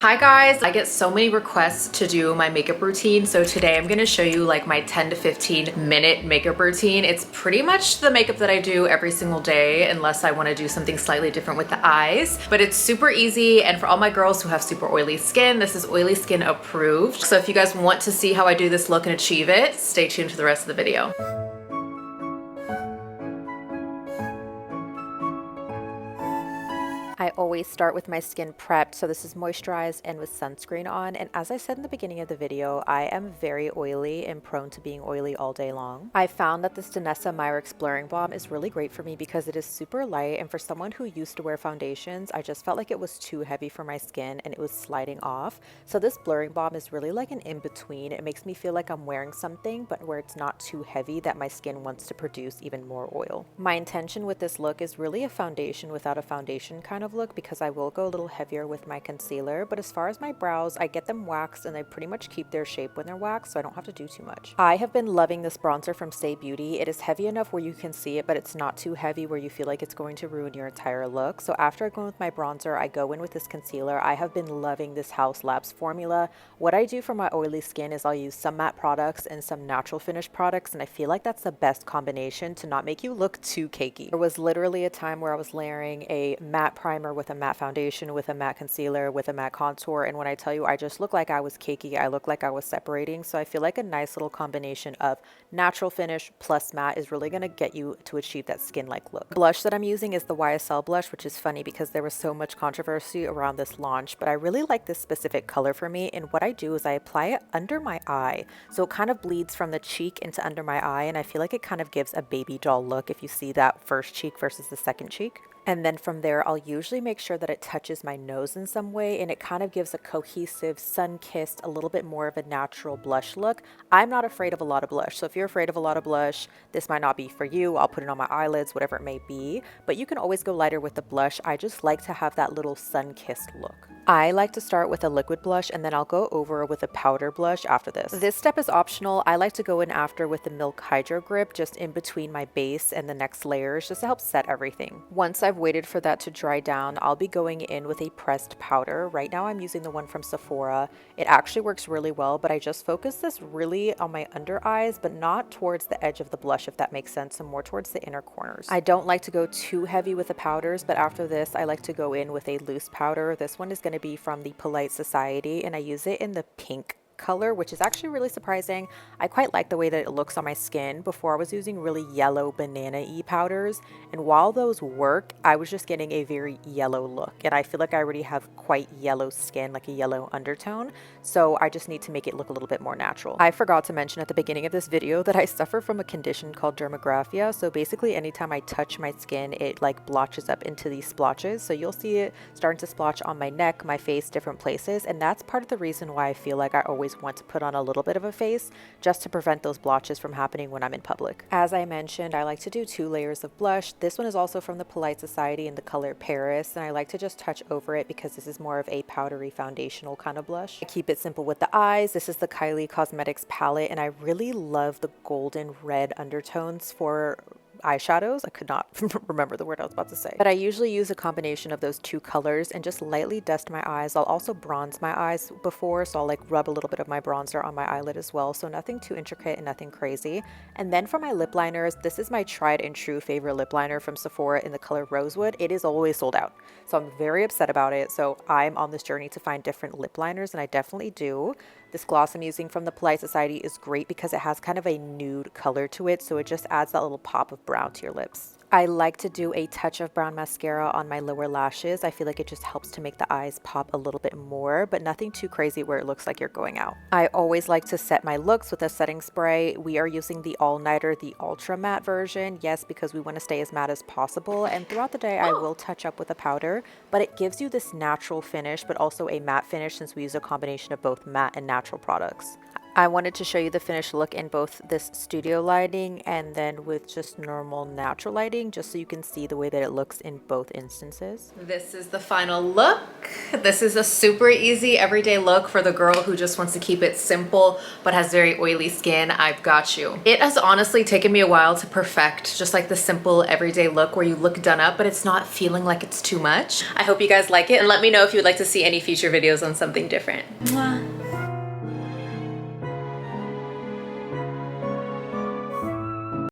Hi guys, I get so many requests to do my makeup routine, so today I'm going to show you like my 10 to 15 minute makeup routine. It's pretty much the makeup that I do every single day unless I want to do something slightly different with the eyes, but it's super easy, and for all my girls who have super oily skin, this is oily skin approved. So if you guys want to see how I do this look and achieve it, stay tuned for the rest of the video. I always start with my skin prepped, so this is moisturized and with sunscreen on. And as I said in the beginning of the video, I am very oily and prone to being oily all day long. I found that this Danessa Myricks Blurring Balm is really great for me because it is super light, and for someone who used to wear foundations, I just felt like it was too heavy for my skin and it was sliding off. So this blurring balm is really like an in-between. It makes me feel like I'm wearing something, but where it's not too heavy that my skin wants to produce even more oil. My intention with this look is really a foundation without a foundation kind of look, because I will go a little heavier with my concealer, but as far as my brows, I get them waxed and they pretty much keep their shape when they're waxed, so I don't have to do too much. I have been loving this bronzer from Stay Beauty. It is heavy enough where you can see it, but it's not too heavy where you feel like it's going to ruin your entire look. So after I go in with my bronzer, I go in with this concealer. I have been loving this Haus Labs formula. What I do for my oily skin is I'll use some matte products and some natural finish products, and I feel like that's the best combination to not make you look too cakey. There was literally a time where I was layering a matte primer with a matte foundation, with a matte concealer, with a matte contour, and when I tell you I just look like I was cakey, I look like I was separating. So I feel like a nice little combination of natural finish plus matte is really going to get you to achieve that skin-like look. The blush that I'm using is the YSL blush, which is funny because there was so much controversy around this launch, but I really like this specific color for me, and what I do is I apply it under my eye, so it kind of bleeds from the cheek into under my eye, and I feel like it kind of gives a baby doll look if you see that first cheek versus the second cheek. And then from there, I'll usually make sure that it touches my nose in some way, and it kind of gives a cohesive, sun-kissed, a little bit more of a natural blush look. I'm not afraid of a lot of blush, so if you're afraid of a lot of blush, this might not be for you. I'll put it on my eyelids, whatever it may be, but you can always go lighter with the blush. I just like to have that little sun-kissed look. I like to start with a liquid blush, and then I'll go over with a powder blush after this. This step is optional. I like to go in after with the Milk Hydro Grip, just in between my base and the next layers, just to help set everything. Once I've waited for that to dry down, I'll be going in with a pressed powder. Right now I'm using the one from Sephora. It actually works really well, but I just focus this really on my under eyes, but not towards the edge of the blush, if that makes sense, and more towards the inner corners. I don't like to go too heavy with the powders, but after this I like to go in with a loose powder. This one is going to be from the Polite Society, and I use it in the pink color, which is actually really surprising. I quite like the way that it looks on my skin. Before, I was using really yellow banana-y powders, and while those work, I was just getting a very yellow look, and I feel like I already have quite yellow skin, like a yellow undertone, so I just need to make it look a little bit more natural. I forgot to mention at the beginning of this video that I suffer from a condition called dermagraphia, so basically anytime I touch my skin, it like blotches up into these splotches, so you'll see it starting to splotch on my neck, my face, different places, and that's part of the reason why I feel like I always want to put on a little bit of a face just to prevent those blotches from happening when I'm in public. As I mentioned, I like to do 2 layers of blush. This one is also from the Polite Society in the color Paris, and I like to just touch over it because this is more of a powdery foundational kind of blush. I keep it simple with the eyes. This is the Kylie Cosmetics palette, and I really love the golden red undertones for eyeshadows. I could not remember the word I was about to say, but I usually use a combination of those 2 colors and just lightly dust my eyes. I'll also bronze my eyes before, so I'll like rub a little bit of my bronzer on my eyelid as well, so nothing too intricate and nothing crazy. And then for my lip liners, this is my tried and true favorite lip liner from Sephora in the color Rosewood. It is always sold out, so I'm very upset about it, so I'm on this journey to find different lip liners, and I definitely do. This gloss I'm using from the Polite Society is great because it has kind of a nude color to it, so it just adds that little pop of brown to your lips. I like to do a touch of brown mascara on my lower lashes. I feel like it just helps to make the eyes pop a little bit more, but nothing too crazy where it looks like you're going out. I always like to set my looks with a setting spray. We are using the All Nighter, the Ultra Matte version. Yes, because we want to stay as matte as possible, and throughout the day I will touch up with a powder, but it gives you this natural finish, but also a matte finish since we use a combination of both matte and natural products. I wanted to show you the finished look in both this studio lighting and then with just normal natural lighting, just so you can see the way that it looks in both instances. This is the final look. This is a super easy everyday look for the girl who just wants to keep it simple but has very oily skin. I've got you. It has honestly taken me a while to perfect just like the simple everyday look where you look done up but it's not feeling like it's too much. I hope you guys like it and let me know if you would like to see any future videos on something different. Mwah.